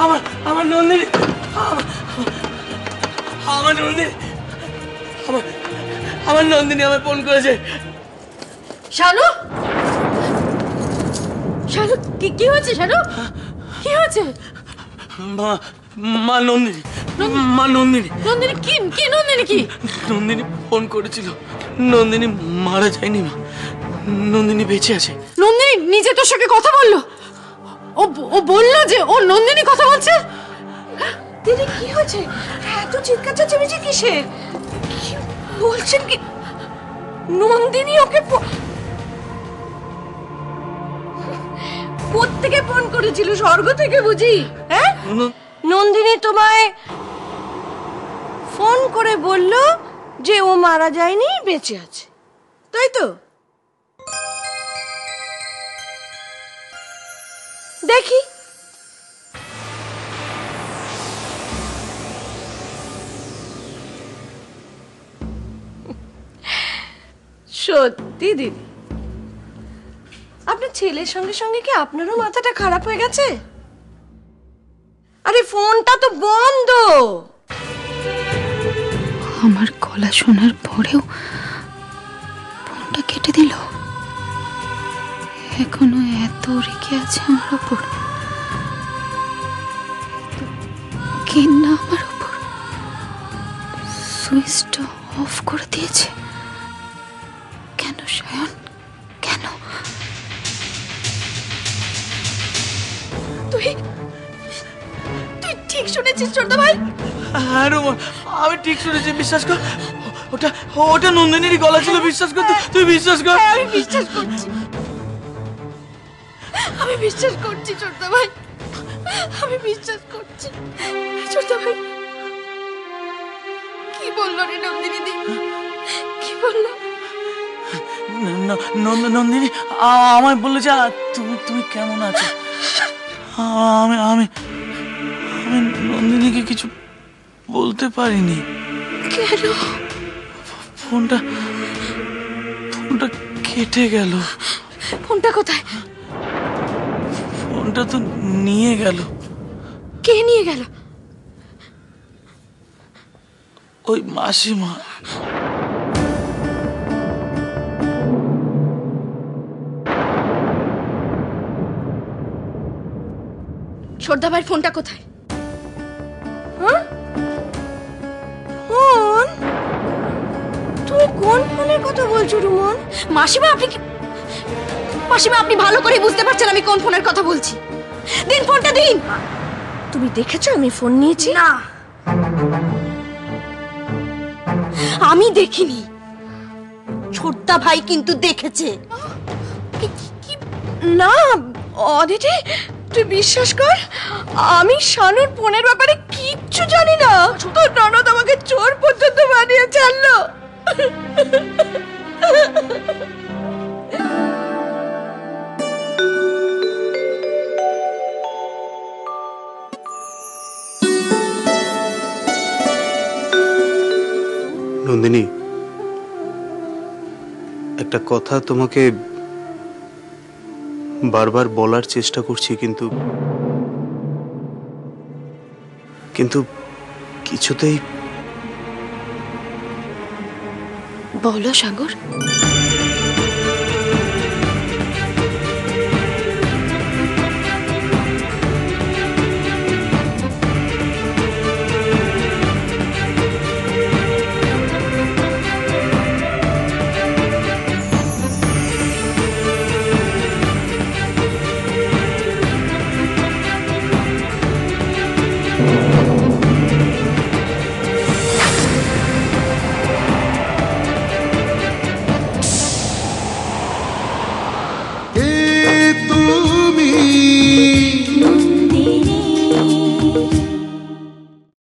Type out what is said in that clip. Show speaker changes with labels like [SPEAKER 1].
[SPEAKER 1] আমার আমার নন্দিনী, আমার নন্দিনী, আমার নন্দিনী আমায় ফোন করেছে।
[SPEAKER 2] শানু, শানু, কি হয়েছে? শানু, কি হয়েছে?
[SPEAKER 1] মা নন্দিনী, মা নন্দিনী।
[SPEAKER 2] নন্দিনী কি? কি নন্দিনী কি?
[SPEAKER 1] নন্দিনী ফোন করেছিল। নন্দিনী মারা যায়নি মা, নন্দিনী বেঁচে আছে।
[SPEAKER 2] নন্দিনী নিজে তোর সঙ্গে কথা বললো? ও বললো যে ও নন্দিনী কথা বলছে? দিদি কি হয়েছে? এত চিৎকার চেঁচামেচি কিসের? কি বলছেন কি? নন্দিনী ওকে কোত্থেকে ফোন করেছিল? স্বর্গ থেকে বুঝি? হ্যাঁ, নন্দিনী তোমায় ফোন করে বলল যে ও মারা যায়নি, বেঁচে আছে, তাই তো? দেখি সত্যি দিদি, আপনার ছেলের সঙ্গে সঙ্গে কি আপনারও মাথাটা খারাপ হয়ে গেছে? আরে ফোনটা তো বন্ধ।
[SPEAKER 3] আমার গলা শোনার পরেও ফোনটা কেটে দিল। এখনো এত রেখে আছে আমার উপর, ঘেন্না আমার উপর। সুইচটা অফ করে দিয়েছে কেন সায়ন? কেন?
[SPEAKER 2] তুই তুই ঠিক শুনেছিস ছোটদা ভাই?
[SPEAKER 1] হ্যাঁ রোমন, আমি ঠিক শুনেছি, বিশ্বাস কর। ওটা ওটা নন্দিনীরই গলা ছিল, বিশ্বাস কর। তুই বিশ্বাস কর।
[SPEAKER 2] আমি বিশ্বাস করছি, আমি বিশ্বাস করছি ছোটদা ভাই, আমি বিশ্বাস করছি। ছোটদা ভাই কি বললো রে নন্দিনী দি? কি বললো?
[SPEAKER 1] নন্দিনী আমায় বললো যে তুমি কেমন আছো। আমি আমি আমি নন্দিনীকে কিছু বলতে পারিনি।
[SPEAKER 2] কেন?
[SPEAKER 1] ফোনটা কেটে গেল।
[SPEAKER 2] ফোনটা কোথায়?
[SPEAKER 1] ফোনটা তো নিয়ে গেল।
[SPEAKER 2] কে নিয়ে গেল?
[SPEAKER 1] ওই মাসিমা।
[SPEAKER 2] ছোটদা ভাইয়ের ফোনটা কোথায়? হ্যাঁ, ফোন? তুমি কোন ফোনের কথা বলছো রুমন? মাসিমা আপনি কি? মাসিমা আপনি ভালো করে বুঝতে পারছেন আমি কোন ফোনের কথা বলছি। দিন ফোনটা দিন। তুমি দেখেছো আমি ফোন নিয়েছি? না, আমি দেখিনি। ছোটদা ভাই কিন্তু দেখেছে। না অদিতি, তুই বিশ্বাস কর, আমি শানুর ফোনের ব্যাপারে কিচ্ছু জানি না। তোর ননদ আমাকে চোর পর্যন্ত বানিয়ে ছাড়লো।
[SPEAKER 4] নন্দিনী, একটা কথা তোমাকে বারবার বলার চেষ্টা করছি, কিন্তু কিছুতেই।
[SPEAKER 3] বলো সাগর।